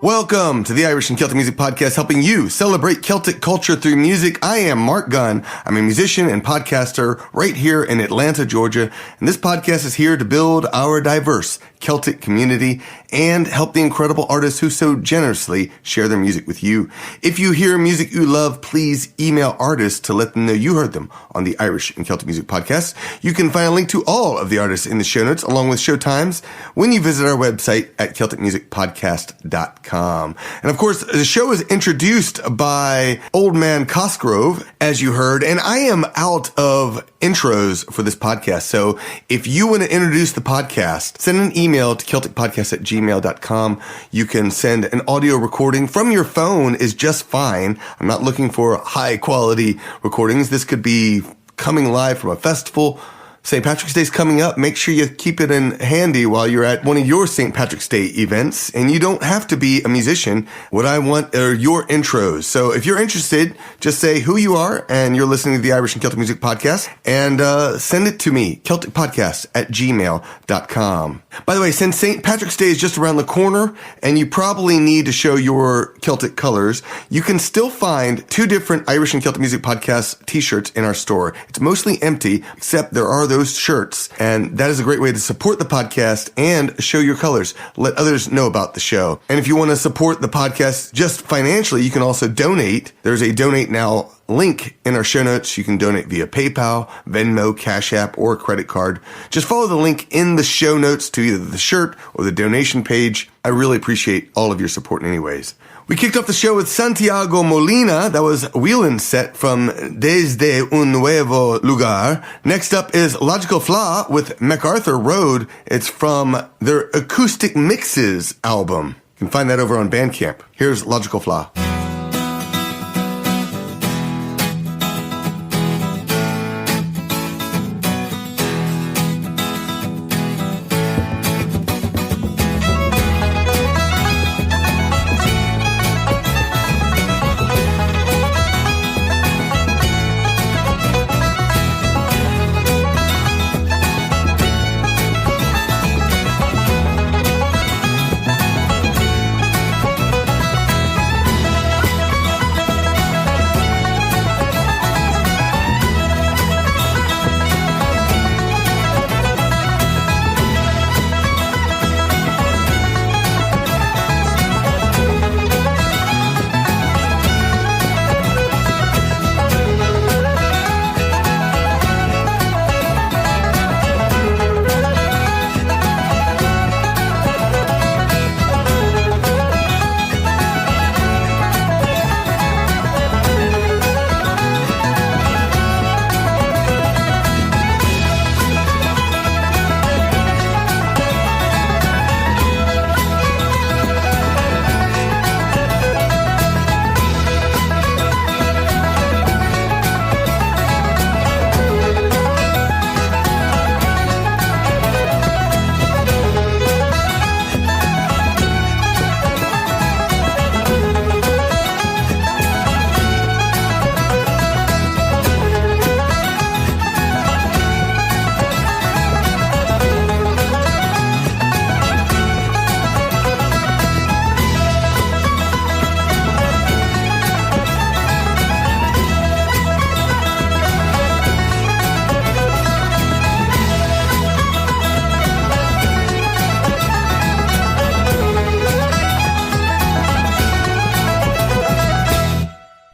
Welcome to the Irish and Celtic Music Podcast, helping you celebrate Celtic culture through music. I am Mark Gunn. I'm a musician and podcaster right here in Atlanta, Georgia. And this podcast is here to build our diverse Celtic community and help the incredible artists who so generously share their music with you. If you hear music you love, please email artists to let them know you heard them on the Irish and Celtic Music Podcast. You can find a link to all of the artists in the show notes, along with show times, when you visit our website at CelticMusicPodcast.com. And of course, the show is introduced by Old Man Cosgrove, as you heard, and I am out of intros for this podcast. So if you want to introduce the podcast, send an email to CelticPodcast@gmail.com. You can send an audio recording from your phone is just fine. I'm not looking for high quality recordings. This could be coming live from a festival. St. Patrick's Day is coming up. Make sure you keep it in handy while you're at one of your St. Patrick's Day events. And you don't have to be a musician. What I want are your intros. So if you're interested, just say who you are and you're listening to the Irish and Celtic Music Podcast and send it to me, CelticPodcast@gmail.com. By the way, since St. Patrick's Day is just around the corner and you probably need to show your Celtic colors, you can still find 2 different Irish and Celtic Music Podcast t-shirts in our store. It's mostly empty, except there are those shirts, and that is a great way to support the podcast and show your colors. Let others know about the show. And if you want to support the podcast just financially, you can also donate. There's a donate now link in our show notes. You can donate via PayPal, Venmo, Cash App, or credit card. Just follow the link in the show notes to either the shirt or the donation page. I really appreciate all of your support anyways. We kicked off the show with Santiago Molina. That was Wheelin' set from Desde un Nuevo Lugar. Next up is Logical Fleadh with MacArthur Road. It's from their Acoustic Mixes album. You can find that over on Bandcamp. Here's Logical Fleadh.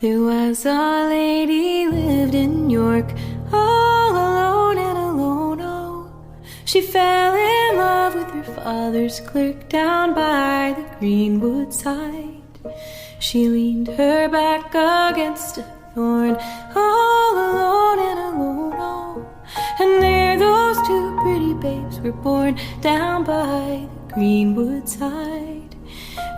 There was a lady lived in York, all alone and alone, oh. She fell in love with her father's clerk down by the Greenwood side. She leaned her back against a thorn, all alone and alone, oh. And there those 2 pretty babes were born down by the Greenwood side.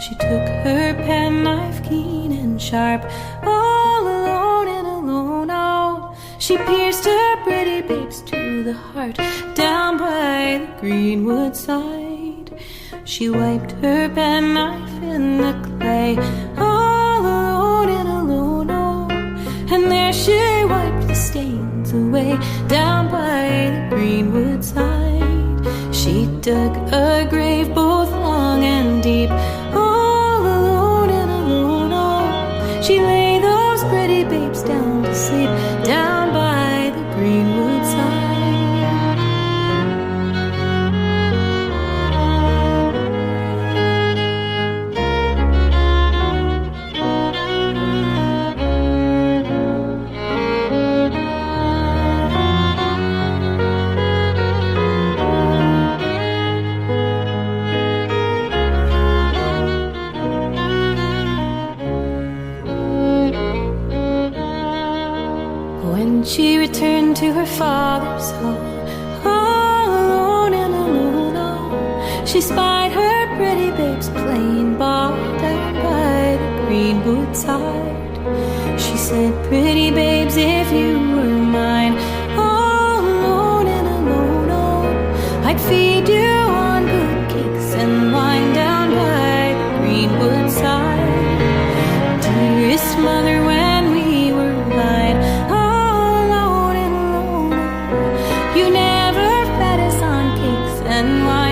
She took her penknife keen and sharp, all alone and alone, oh. She pierced her pretty babes to the heart, down by the Greenwood side. She wiped her penknife in the clay, all alone and alone, oh. And there she wiped the stains away, down by the Greenwood side. She dug a grave both long and deep, all she spied her pretty babes playing ball down by the greenwood side. She said, pretty babes, if you were mine, all alone and alone, oh, I'd feed you on good cakes and wine down by the greenwood side. Dearest mother, when we were lying all alone and alone, you never fed us on cakes and wine